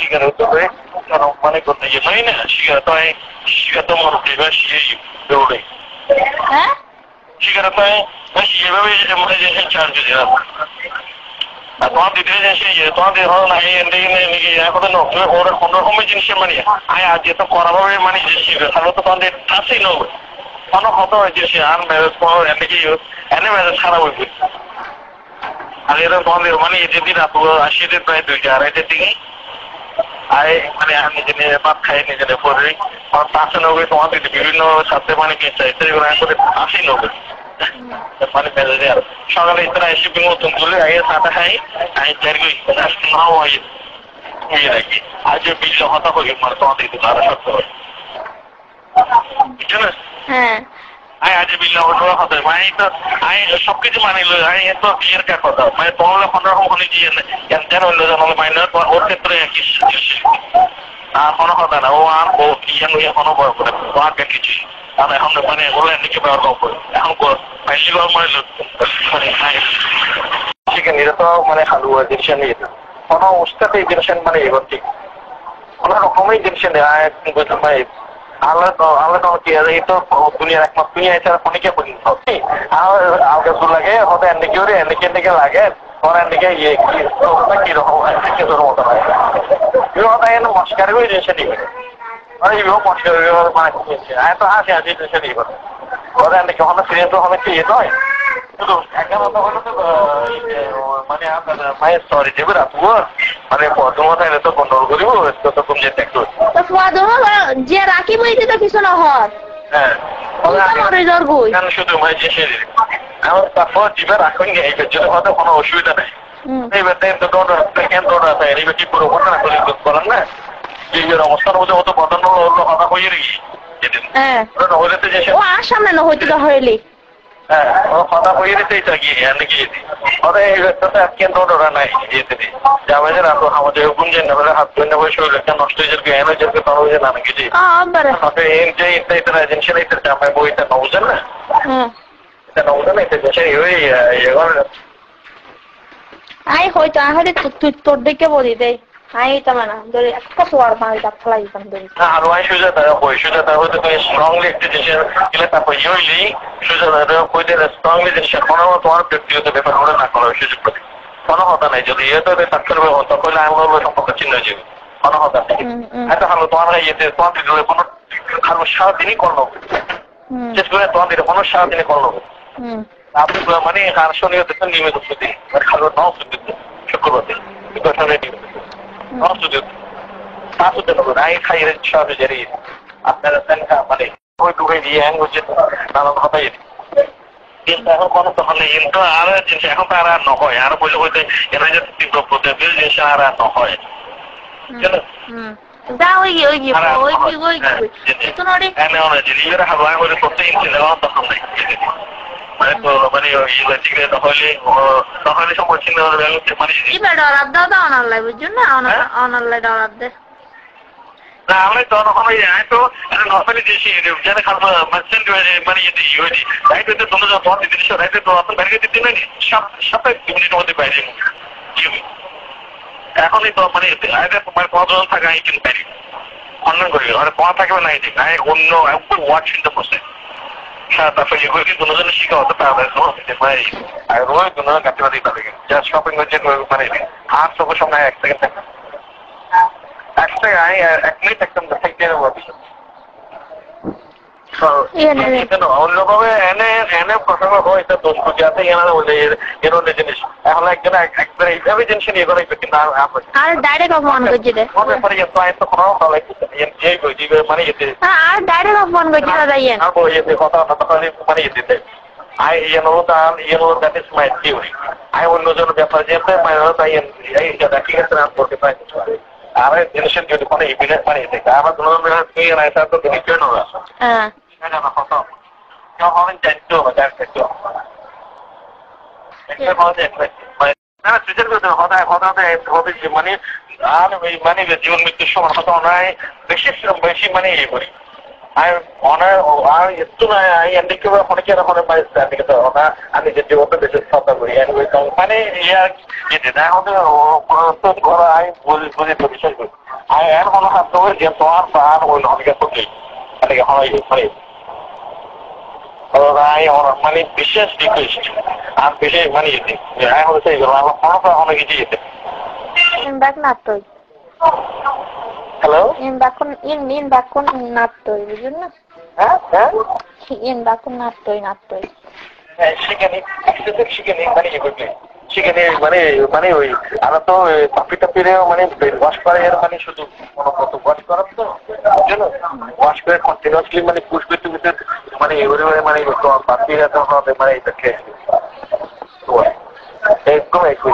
시간을 또 왜? 많이 건데 이제 많이네. 시간 동안 우리가 배우래. 시간을 빨리 다시 예배에 뭐지 차르지야. তোমাদের দেশে তোমাদের হল না এই এখন ওরা কোন রকমের জিনিসের মানে আয় আজ তো করাভাবে মানে তাহলে তো তোমাদের কাছেই নেবে কোনো কত জিনিস আর ম্যারেজ করো এনে ম্যারেজ খারাপ হইবে আর এরা তোমাদের মানে যদি রাত 80 দিন প্রায় 2-2.5 দিন আয় মানে আমি নিজে ভাত খাই নিজে পরে আর পাশে নেবে তোমাদের বিভিন্ন সাথে মানে কি চাইছে এগুলো করে আসি নেবে মানে মেলে আর সকালে ইতরা এসে বিমতন বলে আগে সাথে খাই আমি চারগুই নাও হয় এই রাখি আজ বিল হতা হয়ে মানে তোমাদের তো আরো শক্ত হয় বুঝছো না হ্যাঁ আয় আজ বিল হতা মানে তো আমি সবকিছু মানি লো আমি তো বিয়ের কা কথা মানে তোমার কোন রকম হলে যে কেন হলো জানো মানে ওর ক্ষেত্রে কি আর কোনো কথা না ও আর ও কি জানো এখনো বড় করে তোমার কিছু আর এখন মানে অনলাইন থেকে ব্যবহার করবো এখন ফাইলি মানে চিকেন এটা তো মানে হালুয়া জিনিস নিয়ে কোনো অবস্থাতে এই জিনিস মানে এবার ঠিক কোনো রকমই জিনিস নেই বুঝলাম ভাই আল্লাহ তো কি এই তো দুনিয়ার একমাত্র দুনিয়া এছাড়া অনেকে পর্যন্ত আলগা দূর লাগে হয়তো এদিকে লাগে ওর এদিকে ইয়ে কিরকম কিছুর মতো হয় এগুলো মস্কারি ওই জিনিসটা নিবে 이거 멋있어요. 이거 많이 보겠지. 아, 또 하셔야 돼, 드셔야 이거. 어른데 경험을 드려도 하면 뒤에도 그래도 약간 어떤 거는 মানে আপনার মায়ের সরি দেবে রাখবো মানে প্রথমত এনে তো কন্ট্রোল করিব তো তুমি যে দেখো তো প্রথম যে রাখি বইতে তো কিছু না হয় হ্যাঁ শুধু মানে যে সে আমার তারপর জিবে রাখুন এই জন্য হয়তো কোনো অসুবিধা নেই এইবার তো ডোনার সেকেন্ড ডোনার আছে এইবার কি পুরো ঘটনা করে করেন না এই অবস্থার মধ্যে অত বদল হলো কথা হয়ে রেখি ও আর সামনে না হইতে হইলি হ্যাঁ ও কথা হয়ে রেখে গিয়ে এনে গিয়ে ওরা এই ব্যক্তিটা কেন্দ্র ডোরা নাই যেতে দিই যাবে রাত আমাদের গুঞ্জন নেবে হাত ধরে নেবে শরীরটা নষ্ট হয়ে যাবে এনে যাবে তাহলে হয়ে না নাকি আপনি যে এটা এজেন্সি এটা জামাই বইটা নবুঝেন না এটা নবুঝেন না এটা দেশে ওই আই হয়তো আহারে তোর দেখে বলি দেয় Hai tamana, dari aku suar mah dak play kan dari. Nah, aruan sudah tahu tu kau strongly decision, kita tak perlu ini sudah tahu kau dia strongly decision. Kalau tuan berarti tu betul orang nak kalau sudah berarti. Kalau hota ni jadi itu dia tak kerja hota kau lah orang orang sampai kecil aja. Kalau hota ni, ada kalau tuan lagi itu tuan tu dulu pun kalau syarat ini kalau, jadi tuan tidak pun syarat ini kalau. Tapi kalau mana harus ni itu tu ni itu sudah. Kalau tahu sudah, syukur berarti. Itu sana ni. Maksudnya, satu dengan naik kaya syariah jadi, apa yang mana, kau tu kan dia yang wujud dalam apa ini. Kita kalau kono tu mana itu ada jenis yang para nohoi, ada boleh boleh yang ada tiga produk jenis cara nohoi. Jadi, dah oi, itu nori. Ane orang jadi orang haluan boleh foto ini dalam tu mana. মানে ইলেকট্রিকে তাহলে সব বলছি না মানে ইবে dollar দাও দাও online বুঝছো না অনলাইন ডলার দে না আমরা তো ওখানে যাই তো নরমালি দেশি জানে খারাপ মাসেন্ট মানে ইয়ে ইউডি রাইট তো তোমরা যখন তোমার দিদি সব রাইট তো আপনি বাইরে দিতে না সব মিনিট মধ্যে বাইরে এখনই তো মানে আগে তোমার কতজন থাকা এই কিন্তু পারি অনলাইন করি আর পড়া থাকবে না এই আই অন্য ওয়াচিং দ্য প্রসেস তারপরে এগুলো কি কোনো জন্য শিখা হতে পারে ভাই আর রোজ কোনো কাটতে পারি তাদের যা শপিং হচ্ছে মানে আর সব সময় এক সেকেন্ড এক মিনিট একদম দেখাইতে অন্যভাবে এনে প্রসঙ্গ হয় এটা দোষ বুঝে আছে এনারা বলে এর জিনিস এখন একজন একবার এইভাবে জিনিস নিয়ে করাই কিন্তু আর ডাইরেক্ট অপমান করছি রে মনে পড়ে গেছে তো কোনো ভালো এই বইটি মানে এতে আর ডাইরেক্ট অপমান করছি দাদা ইয়েন আর বই এতে কথা তাহলে মানে এতে I that is my theory. I will know the project my I ঠিক আছে না করতে পারি আর জিনিসের যদি কোনো এভিডেন্স মানে এটা আমার কোনো কি না এটা তো দেখতে না হ্যাঁ এটা না কথা কেউ হবেন জানতো জানতো এটা বলতে না সুযোগ করতে হবে যে মানে আর মানে জীবন মৃত্যুর সময় কথা নয় বেশি মানে ইয়ে করি আর অনার আর একটু না এদিকে অনেকে ওখানে পাইছে এদিকে তো ওনা আমি যে জীবনটা বেশি সত্তা করি মানে ইয়ার যেতে না হতে ঘর আমি বুঝে তো বিশ্বাস করি আমি এখন হাত ধরে যে তোমার প্রাণ ওই অনেকে করতে মানে বিশেষ রিকোয়েস্ট আর বিশেষ মানে যেতে হচ্ছে অনেক কিছু যেতে হ্যালো in bakun nattoy বুঝুন না in bakun nattoy সেখানে সেখানে মানে সেখানে মানে ওই আমরা তো পাপি টাপিরেও মানে ওয়াশ করে মানে শুধু কোনো কত ওয়াশ করার তো ওয়াশ করে কন্টিনিউসলি মানে পুশ করতে করতে মানে এবারে মানে পাপিরা তো হবে মানে এটা খেয়ে একদম একই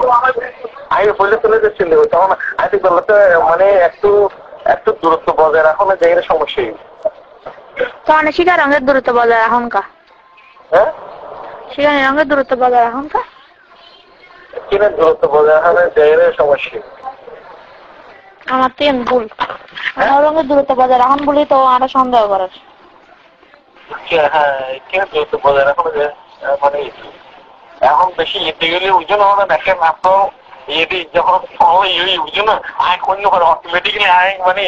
আমি বলে চলে যাচ্ছিল তখন আইতে বললো তো মানে একটু দূরত্ব বজায় রাখো না জায়গায় সমস্যাই তো অনেক শিকার রঙের দূরত্ব বজায় রাখুন কা হ্যাঁ শিকার রঙের দূরত্ব বজায় রাখুন কা কিনা দূরত্ব বজায় রাখার জায়গায় সমস্যা আমার তো ভুল রঙের দূরত্ব বজায় রাখুন বলি তো আরো সন্দেহ করার হ্যাঁ কিনা দূরত্ব বজায় রাখো মানে এখন বেশি এতে গেলে ওই জন্য আমরা দেখেন আপনার এদি যখন বুঝো না আয় অন্য করে অটোমেটিক্যালি আয় মানে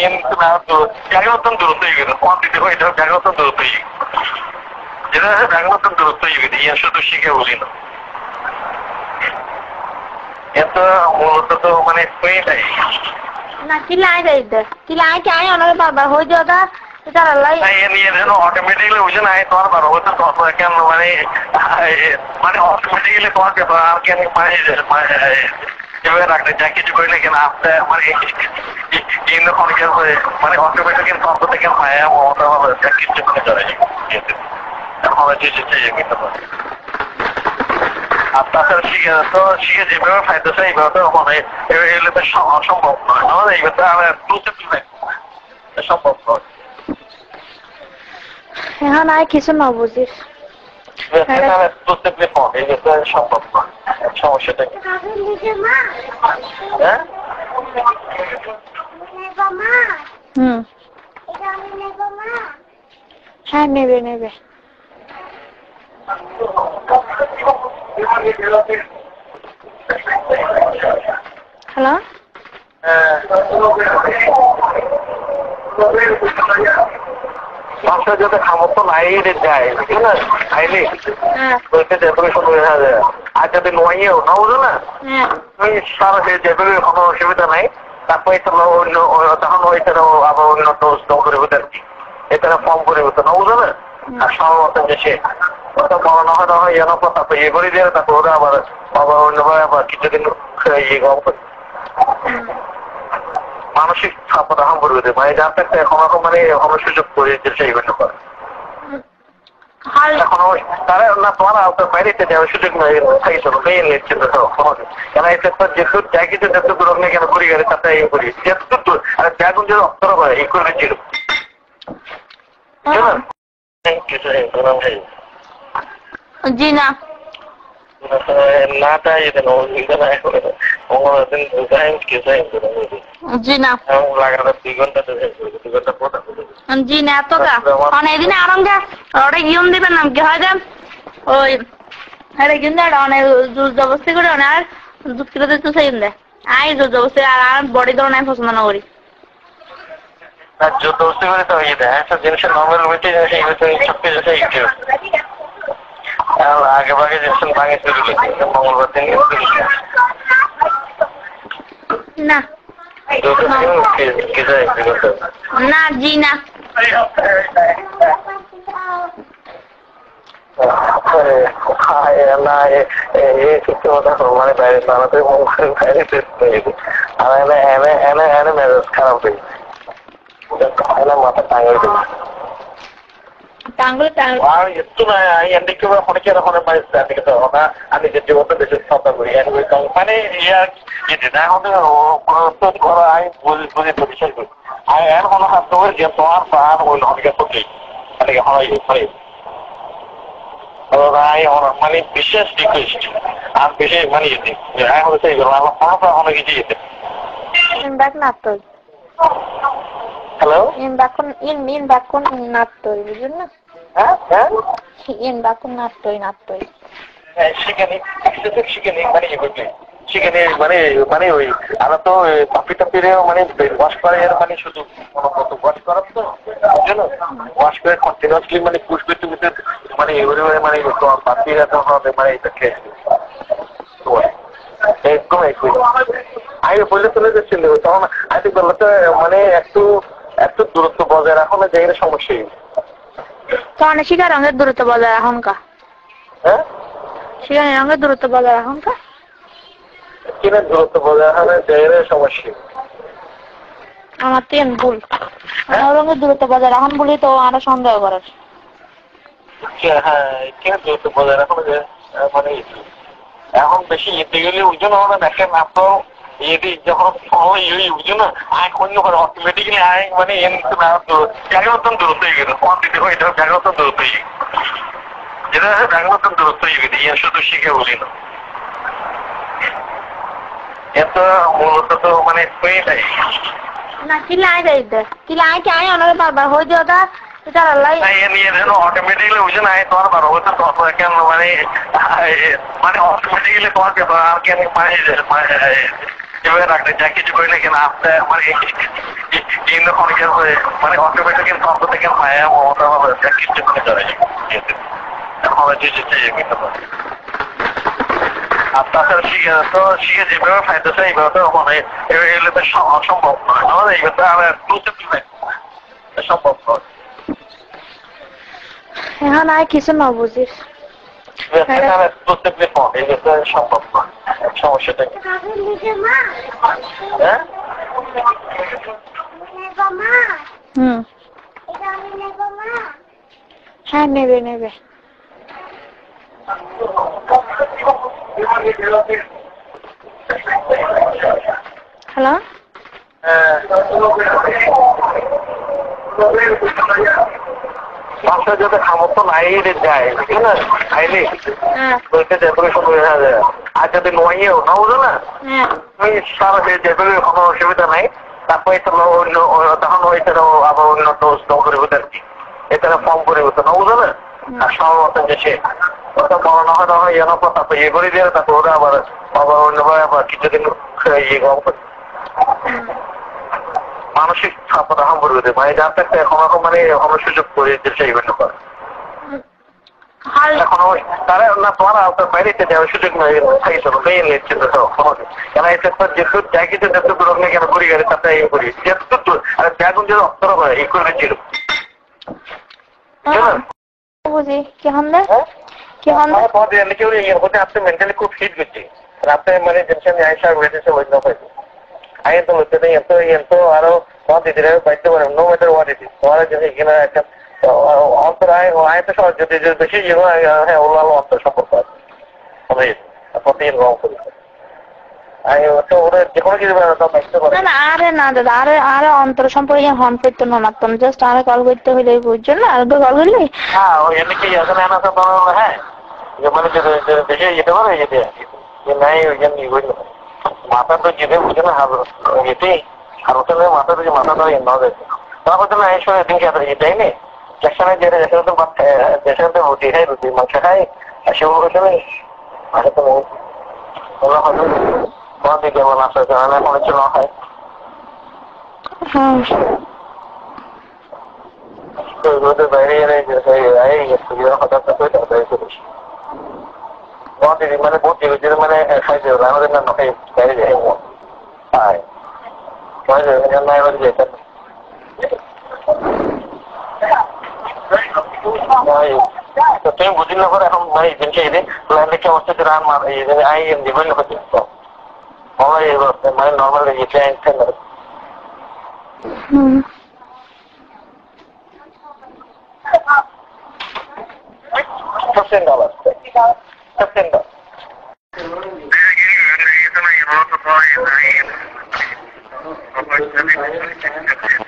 জায়গা মতন দূরত্ব হয়ে গেল কোয়ান্টিটি হয়ে যাবে জায়গা মতন দূরত্ব হয়ে গেল যেটা আছে জায়গা মতন দূরত্ব হয়ে গেছে ইয়ে শুধু শিখে বলি না এত মূলত তো মানে হয়ে যায় না চিলাই দেয় চিলাই কি আয় অনেক বারবার হয়ে যাওয়া অটোমেটিক্যালি ওই জন্য তোমার বারো বছর কেন মানে মানে অটোমেটিক্যালি তোমার ব্যাপার আর কেন যেভাবে রাখতে যা কিছু করি না কেন আপনার মানে মানে অটোমেটিক কিন্তু অন্তত কেন পায় মমতা যা কিছু করে চলে আর তাছাড়া শিখে তো শিখে যেভাবে ফাইতেছে এইভাবে তো মানে এগুলো তো অসম্ভব নয় এইভাবে তো আমার সম্ভব নয় এখন আর কিছু না বুঝিস সম্ভব নয় সমস্যাটা হ্যাঁ নেবে হ্যালো মানুষের যাতে সামর্থ্য নাই যায় বুঝছো না আইলে যেভাবে শুরু হয়ে যায় আর যদি নোয়াইও না বুঝো না তুমি সারা যেভাবে কোনো অসুবিধা নাই তারপরে তখন ওইটারও আবার অন্য ডোজ দম পরিবর্তে আর কি এটা ফর্ম পরিবর্তন না বুঝো না আর সর্বমত দেশে ওটা বড় না হয় এর পর তারপর ইয়ে করে দিয়ে তারপর ওরা আবার অন্যভাবে আবার কিছুদিন ইয়ে গম করে মানসিক চাপটা হাম করবে মানে যা থাকতে এখন মানে এখনো সুযোগ করে সেই জন্য করে এখন তারা না তোমার বাইরে যাওয়ার সুযোগ নেই থাকি মেয়ে নিচ্ছে কেন এটা তো যেহেতু যা কিছু যেহেতু দূর নেই কেন করি গেলে তাতে ইয়ে করি যেহেতু দূর আর ব্যাগুন যদি অক্ষর হয় এই করে ছিল জি না জি না জি না তো অনেকদিন আরঙ্গা ওটা গিয়ন দিবেন নাম কি হয় যান ওই আরে কিন্তু অনেক জোর জবস্তি করে অনেক আর যুক্তি তো সেই দেয় আই জোর জবস্তি আর বডি ধরো নাই পছন্দ না করি জোর জবস্তি করে তো ইয়ে দেয় একটা জিনিসের নর্মাল ওয়েটে সব কিছু সেই আগে ভাগে জিনিস ভাঙে শুরু করছে মঙ্গলবার দিন না না জি না না সত্যি কথা মানে বাইরে বানাতে বাইরে আর এনে মেজাজ খারাপ হয়ে মাথা টাঙ্গাই দেবে আর একটু না এদিকে অনেকে ওখানে পাইছে তো ওনা আমি যে জীবনটা বেশি চিন্তা করি মানে যেটা আমাদের করা আমি বুঝে পরিচয় করি আমি এর কোনো হাত ধরে যে তোমার প্রাণ ওই অনেকে করতে অনেকে হয় মানে বিশেষ রিকোয়েস্ট আর বিশেষ মানে যেতে হচ্ছে অনেক কিছু যেতে হ্যালো in bakun nattoy বুঝুন না in bakun nattoy সেখানে মানে সেখানে মানে মানে ওই আমরা তো পাপি টাপিরেও মানে ওয়াশ করে এর মানে শুধু কোনো মতো ওয়াশ করার তো বুঝলো ওয়াশ করে কন্টিনিউসলি মানে পুশ করতে করতে মানে এবারে মানে পাপিরা তো হবে মানে এটা খেয়ে একদম একই আগে বলে চলে যাচ্ছিল তখন আগে বলতে মানে একটু একটু দূরত্ব বজায় রাখো না জায়গায় সমস্যাই তখন শিকার রঙের দূরত্ব বজায় রাখুনকা হ্যাঁ শিকার রঙের দূরত্ব বজায় রাখুনকা কিনা দূরত্ব বজায় রাখা জায়গায় সমস্যা আমার তিন ভুল রঙের দূরত্ব বজায় রাখুন বলি তো আরো সন্দেহ করার হ্যাঁ কিনা দূরত্ব বজায় রাখো মানে এখন বেশি ইতে গেলে ওই জন্য আমরা দেখেন আপনার এদি যখন বুঝো না আয় অন্য করে অটোমেটিক্যালি আয় মানে জায়গা মতন দূরত্ব হয়ে গেল কোয়ান্টিটি হয়ে যাবে জায়গা মতন দূরত্ব হয়ে গেল যেটা জায়গা মতন দূরত্ব হয়ে গেছে ইয়ে শুধু শিখে বলি না এত মূলত তো মানে হয়ে যায় না চিল্লাই দেয় চিল্লাই কি আয় অনেক বারবার হয়ে যাও তা অটোমেটিক্যালি বুঝে না তোমার বারো বছর তত কেন মানে মানে অটোমেটিক্যালি তোমার ব্যাপার আর কেন মানে এভাবে রাখতে যা কিছু করি না কেন আপনার মানে মানে অটোমেটিক্যালি তত থেকে মায়া মমতা হবে যা কিছু করে চলে হবে যে আর তাছাড়া শিখে তো শিখে যেভাবে ফাইতেছে এইভাবে তো মানে এগুলো তো অসম্ভব নয় এইগুলো তো আমার সম্ভব নয় এখন আর কিছু না বুঝিস সম্ভব নয় সমস্যাটা হ্যাঁ হ্যাঁ নেবে নেবে হ্যালো বাচ্চা যাতে সামর্থ্য নাই যায় বুঝলি না খাইলে ওইটা যেগুলো শুধু যায় আর যদি নোয়াইয়েও না বুঝো না ওই সারা যেগুলো কোনো অসুবিধা নাই তারপরে তো অন্য তখন ওইটারও আবার অন্য ডোজ দম পরিবর্তন আর কি এটারা ফর্ম পরিবর্তন না বুঝো না আর সর্বত দেশে ওটা বড় না হয় না হয় এর পর তারপর ইয়ে করে দিয়ে তারপর ওরা আবার আবার অন্যভাবে আবার কিছুদিন ইয়ে গম করে মানসিক চাপটা হাম করবে মানে যার থাকতে এখন এখন মানে এখনো সুযোগ করে দিচ্ছে এইগুলো করে এখন তারা না তোমার আপনার বাইরে যাওয়ার সুযোগ নয় থাকি মেয়ে নিচ্ছে তো কেন এসে যেহেতু যাই কিছু যেহেতু দূর নেই কেন করি গেলে তাতে ইয়ে করি যেহেতু দূর আর ব্যাগুন যদি অস্তর হয় এই করে ছিল বুঝি কি হলে কি হলে আপনি মেন্টালি খুব ফিট করছি আপনি মানে টেনশন আইসা হয়েছে ওই না হয়েছে আগে তো হচ্ছে না এত আরো তোমার দিদিরা পাইতে পারেন no matter what it is তোমার যদি এখানে একটা অন্তর আয় তো সহজ যদি বেশি হ্যাঁ ওলা অন্তর সম্পর্ক আছে প্রতিদিন গ্রহণ করি আরে না দাদা আরে অন্তর সম্পর্কে হন করতে ননাতন জাস্ট আরে কল করতে হইলে বুঝছেন না আর কল করলে হ্যাঁ এনেকে হ্যাঁ মানে বেশি যেতে পারে যেতে নাই ওইখানে মাথা তো যেতে বুঝে না এতে আর ওখানে মাথা তো মাথা ধরে না যাচ্ছে তারপর তো না এই সময় দিন খেতে এটাই নেই যেখানে যেটা যেখানে তো যেখানে তো রুটি খাই রুটি মাংস খাই আর সেগুলো খেলে আগে তো ওরা হয়তো তোমার দিকে আমার আসা জানা না কোনো কিছু না খায় রোদের বাইরে হঠাৎ করে তাড়াতাড়ি করিস তোমার দিদি মানে বহুত দিদি মানে খাইছে আমাদের না খাই বাইরে যাই হ্যাঁ তুমি বুঝি না করে এখন ভাই জিনিস এই প্ল্যানটা অবস্থা রান মার আই দিবেন হচ্ছে মানে নর্মাল $15